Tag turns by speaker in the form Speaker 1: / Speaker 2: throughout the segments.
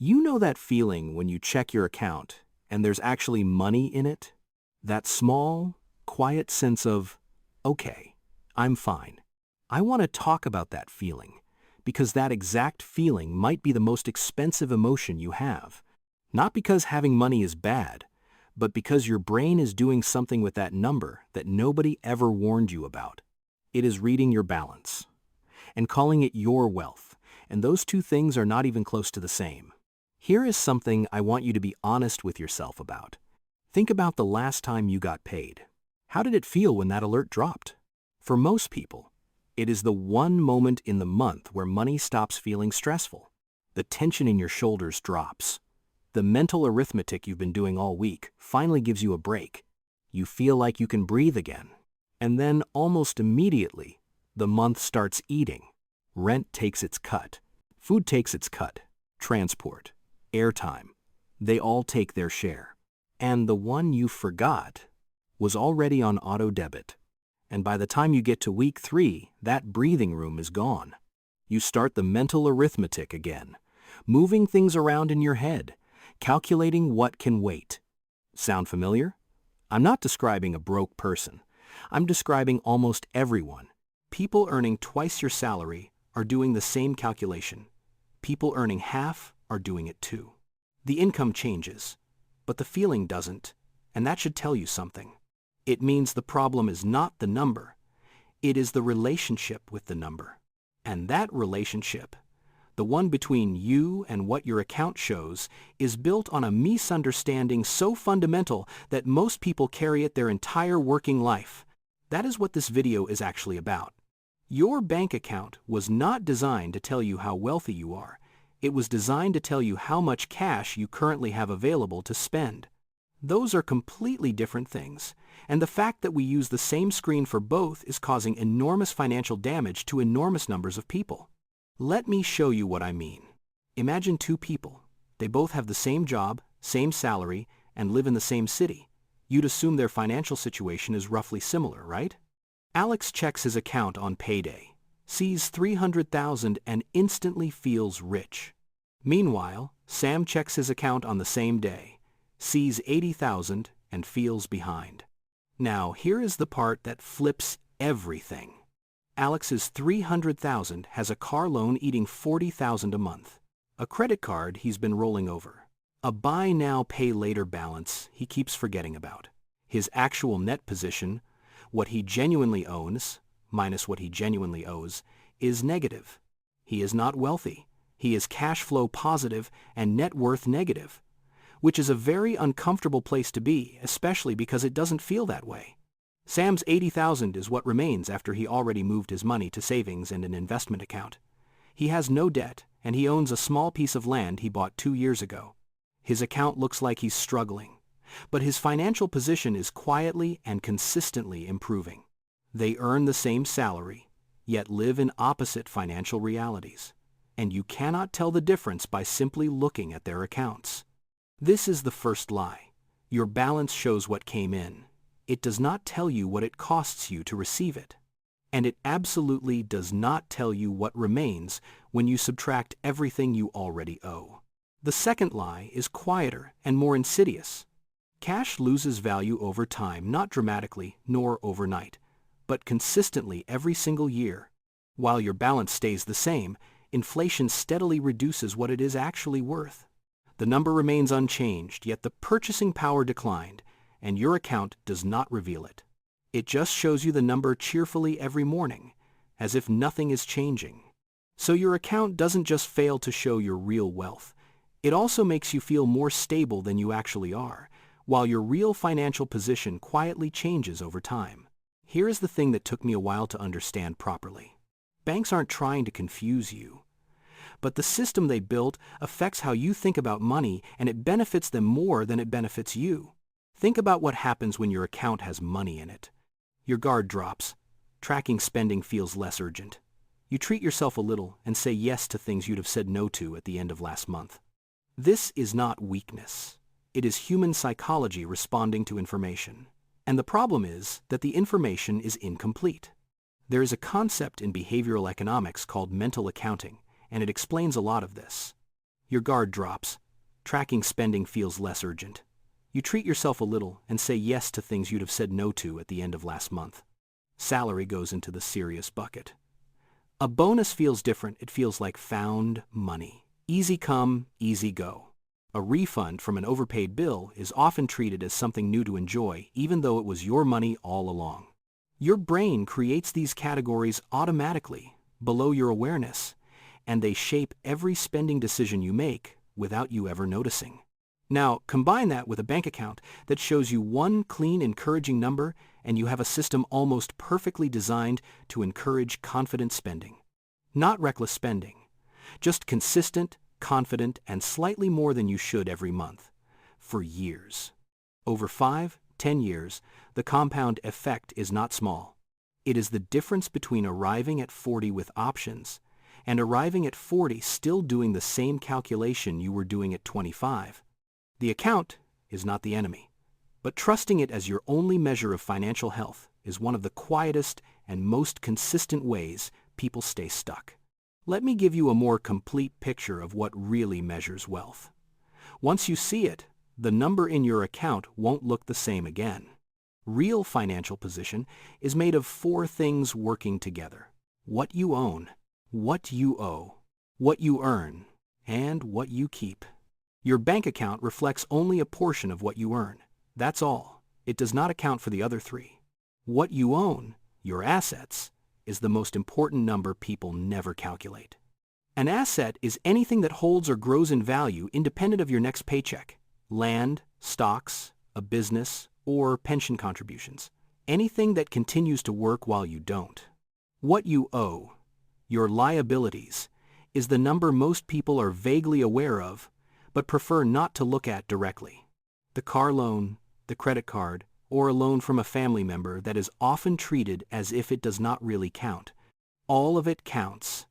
Speaker 1: You know that feeling when you check your account and there's actually money in it? That small, quiet sense of, okay, I'm fine. I want to talk about that feeling because that exact feeling might be the most expensive emotion you have. Not because having money is bad, but because your brain is doing something with that number that nobody ever warned you about. It is reading your balance and calling it your wealth, and those two things are not even close to the same. Here is something I want you to be honest with yourself about. Think about the last time you got paid. How did it feel when that alert dropped? For most people, it is the one moment in the month where money stops feeling stressful. The tension in your shoulders drops. The mental arithmetic you've been doing all week finally gives you a break. You feel like you can breathe again. And then almost immediately, the month starts eating. Rent takes its cut. Food takes its cut. Transport, airtime, they all take their share. And the one you forgot was already on auto debit. And by the time you get to week 3, that breathing room is gone. You start the mental arithmetic again, moving things around in your head, calculating what can wait. Sound familiar? I'm not describing a broke person. I'm describing almost everyone. People earning twice your salary are doing the same calculation. People earning half are doing it too. The income changes, but the feeling doesn't, and that should tell you something. It means the problem is not the number, it is the relationship with the number. And that relationship, the one between you and what your account shows, is built on a misunderstanding so fundamental that most people carry it their entire working life. That is what this video is actually about. Your bank account was not designed to tell you how wealthy you are. It was designed to tell you how much cash you currently have available to spend. Those are completely different things, and the fact that we use the same screen for both is causing enormous financial damage to enormous numbers of people. Let me show you what I mean. Imagine two people. They both have the same job, same salary, and live in the same city. You'd assume their financial situation is roughly similar, right? Alex checks his account on payday, sees $300,000 and instantly feels rich. Meanwhile, Sam checks his account on the same day, sees $80,000 and feels behind. Now, here is the part that flips everything. Alex's $300,000 has a car loan eating $40,000 a month, a credit card he's been rolling over, a buy now pay later balance he keeps forgetting about. His actual net position, what he genuinely owns, minus what he genuinely owes, is negative. He is not wealthy. He is cash flow positive and net worth negative, which is a very uncomfortable place to be, especially because it doesn't feel that way. Sam's $80,000 is what remains after he already moved his money to savings and an investment account. He has no debt, and he owns a small piece of land he bought 2 years ago. His account looks like he's struggling, but his financial position is quietly and consistently improving. They earn the same salary, yet live in opposite financial realities, and you cannot tell the difference by simply looking at their accounts. This is the first lie. Your balance shows what came in. It does not tell you what it costs you to receive it. And it absolutely does not tell you what remains when you subtract everything you already owe. The second lie is quieter and more insidious. Cash loses value over time, not dramatically nor overnight, but consistently every single year. While your balance stays the same, inflation steadily reduces what it is actually worth. The number remains unchanged, yet the purchasing power declined, and your account does not reveal it. It just shows you the number cheerfully every morning, as if nothing is changing. So your account doesn't just fail to show your real wealth, it also makes you feel more stable than you actually are, while your real financial position quietly changes over time. Here is the thing that took me a while to understand properly. Banks aren't trying to confuse you, but the system they built affects how you think about money, and it benefits them more than it benefits you. Think about what happens when your account has money in it. Your guard drops. Tracking spending feels less urgent. You treat yourself a little and say yes to things you'd have said no to at the end of last month. This is not weakness. It is human psychology responding to information. And the problem is that the information is incomplete. There is a concept in behavioral economics called mental accounting, and it explains a lot of this. Your guard drops. Tracking spending feels less urgent. You treat yourself a little and say yes to things you'd have said no to at the end of last month. Salary goes into the serious bucket. A bonus feels different. It feels like found money. Easy come, easy go. A refund from an overpaid bill is often treated as something new to enjoy, even though it was your money all along. Your brain creates these categories automatically, below your awareness, and they shape every spending decision you make without you ever noticing. Now, combine that with a bank account that shows you one clean, encouraging number, and you have a system almost perfectly designed to encourage confident spending. Not reckless spending, just consistent, confident, and slightly more than you should every month, for years. Over 5-10 years, the compound effect is not small. It is the difference between arriving at 40 with options and arriving at 40 still doing the same calculation you were doing at 25. The account is not the enemy, but trusting it as your only measure of financial health is one of the quietest and most consistent ways people stay stuck. Let me give you a more complete picture of what really measures wealth. Once you see it, the number in your account won't look the same again. Real financial position is made of 4 things working together: what you own, what you owe, what you earn, and what you keep. Your bank account reflects only a portion of what you earn. That's all. It does not account for the other 3. What you own, your assets, is the most important number people never calculate. An asset is anything that holds or grows in value independent of your next paycheck. Land, stocks, a business, or pension contributions. Anything that continues to work while you don't. What you owe, your liabilities, is the number most people are vaguely aware of, but prefer not to look at directly. The car loan, the credit card, or a loan from a family member that is often treated as if it does not really count. All of it counts.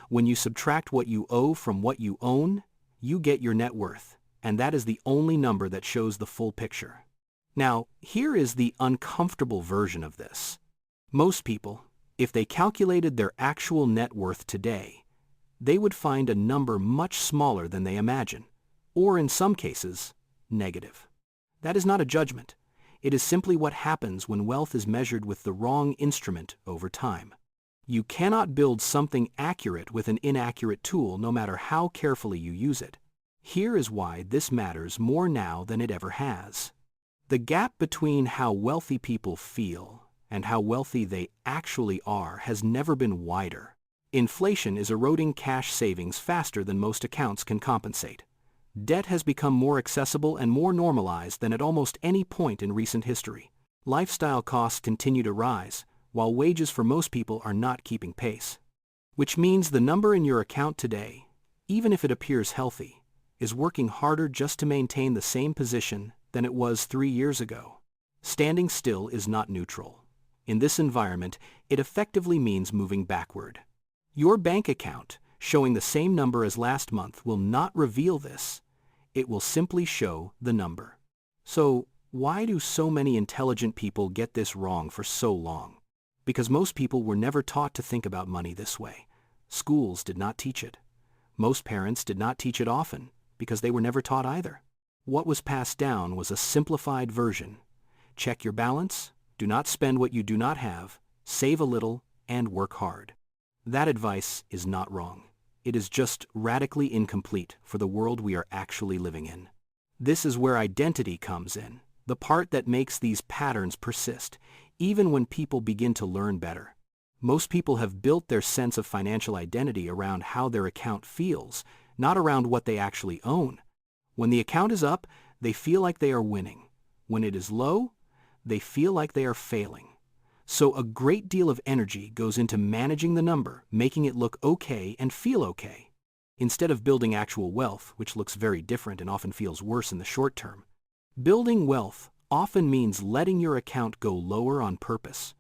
Speaker 1: When you subtract what you owe from what you own, you get your net worth, and that is the only number that shows the full picture. Now, here is the uncomfortable version of this. Most people, if they calculated their actual net worth today, they would find a number much smaller than they imagine, or in some cases, negative. That is not a judgment. It is simply what happens when wealth is measured with the wrong instrument over time. You cannot build something accurate with an inaccurate tool, no matter how carefully you use it. Here is why this matters more now than it ever has. The gap between how wealthy people feel and how wealthy they actually are has never been wider. Inflation is eroding cash savings faster than most accounts can compensate. Debt has become more accessible and more normalized than at almost any point in recent history. Lifestyle costs continue to rise, while wages for most people are not keeping pace. Which means the number in your account today, even if it appears healthy, is working harder just to maintain the same position than it was 3 years ago. Standing still is not neutral. In this environment, it effectively means moving backward. Your bank account, showing the same number as last month, will not reveal this. It will simply show the number. So, why do so many intelligent people get this wrong for so long? Because most people were never taught to think about money this way. Schools did not teach it. Most parents did not teach it often, because they were never taught either. What was passed down was a simplified version. Check your balance, do not spend what you do not have, save a little, and work hard. That advice is not wrong. It is just radically incomplete for the world we are actually living in. This is where identity comes in, the part that makes these patterns persist, even when people begin to learn better. Most people have built their sense of financial identity around how their account feels, not around what they actually own. When the account is up, they feel like they are winning. When it is low, they feel like they are failing. So a great deal of energy goes into managing the number, making it look okay and feel okay, instead of building actual wealth, which looks very different and often feels worse in the short term. Building wealth often means letting your account go lower on purpose,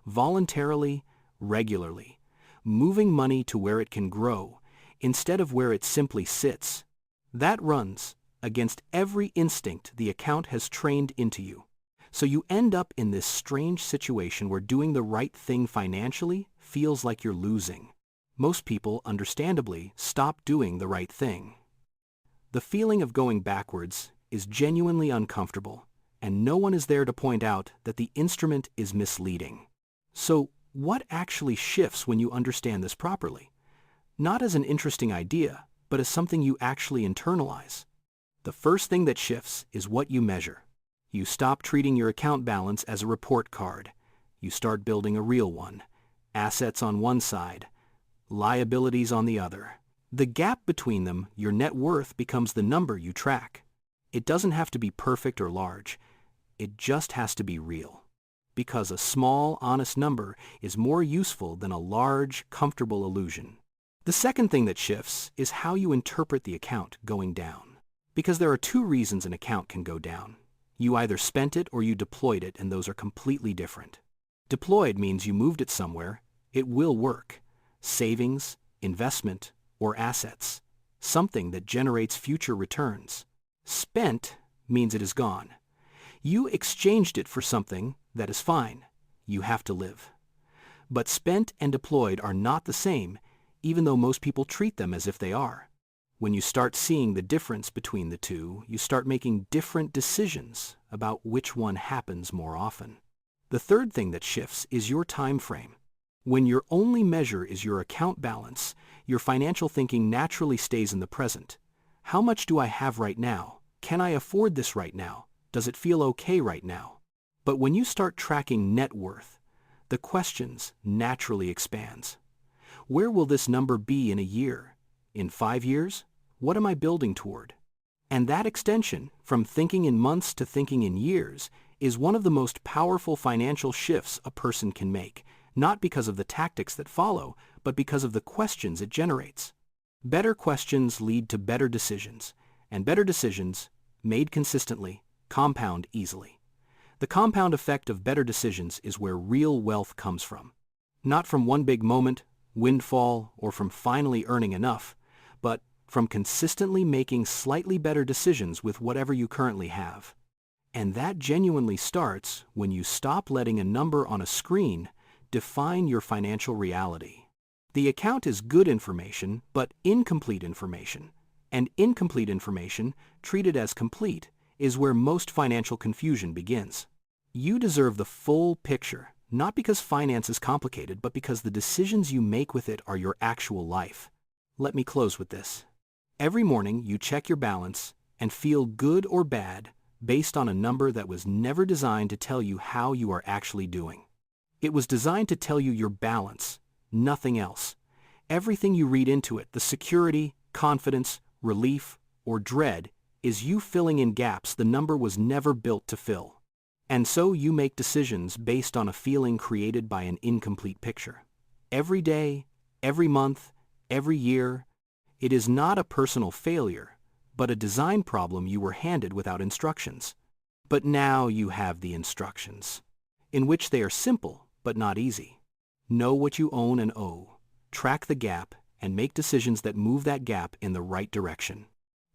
Speaker 1: voluntarily, regularly, moving money to where it can grow, instead of where it simply sits. That runs against every instinct the account has trained into you. So you end up in this strange situation where doing the right thing financially feels like you're losing. Most people, understandably, stop doing the right thing. The feeling of going backwards is genuinely uncomfortable, and no one is there to point out that the instrument is misleading. So, what actually shifts when you understand this properly? Not as an interesting idea, but as something you actually internalize. The first thing that shifts is what you measure. You stop treating your account balance as a report card. You start building a real one. Assets on one side, liabilities on the other. The gap between them, your net worth, becomes the number you track. It doesn't have to be perfect or large. It just has to be real. Because a small, honest number is more useful than a large, comfortable illusion. The second thing that shifts is how you interpret the account going down. Because there are two reasons an account can go down. You either spent it or you deployed it, and those are completely different. Deployed means you moved it somewhere. It will work. Savings, investment, or assets. Something that generates future returns. Spent means it is gone. You exchanged it for something that is fine. You have to live. But spent and deployed are not the same, even though most people treat them as if they are. When you start seeing the difference between the two, you start making different decisions about which one happens more often. The third thing that shifts is your time frame. When your only measure is your account balance, your financial thinking naturally stays in the present. How much do I have right now? Can I afford this right now? Does it feel okay right now? But when you start tracking net worth, the questions naturally expands. Where will this number be in a year? In 5 years? What am I building toward? And that extension, from thinking in months to thinking in years, is one of the most powerful financial shifts a person can make, not because of the tactics that follow, but because of the questions it generates. Better questions lead to better decisions, and better decisions, made consistently, compound easily. The compound effect of better decisions is where real wealth comes from. Not from one big moment, windfall, or from finally earning enough, but from consistently making slightly better decisions with whatever you currently have. And that genuinely starts when you stop letting a number on a screen define your financial reality. The account is good information, but incomplete information. And incomplete information, treated as complete, is where most financial confusion begins. You deserve the full picture, not because finance is complicated, but because the decisions you make with it are your actual life. Let me close with this. Every morning you check your balance and feel good or bad based on a number that was never designed to tell you how you are actually doing. It was designed to tell you your balance, nothing else. Everything you read into it, the security, confidence, relief, or dread, is you filling in gaps the number was never built to fill. And so you make decisions based on a feeling created by an incomplete picture. Every day, every month, every year, it is not a personal failure, but a design problem you were handed without instructions. But now you have the instructions, in which they are simple but not easy. Know what you own and owe, track the gap, and make decisions that move that gap in the right direction.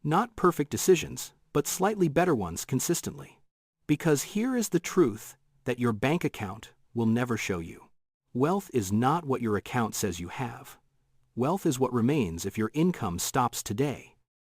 Speaker 1: Not perfect decisions, but slightly better ones consistently. Because here is the truth that your bank account will never show you. Wealth is not what your account says you have. Wealth is what remains if your income stops today.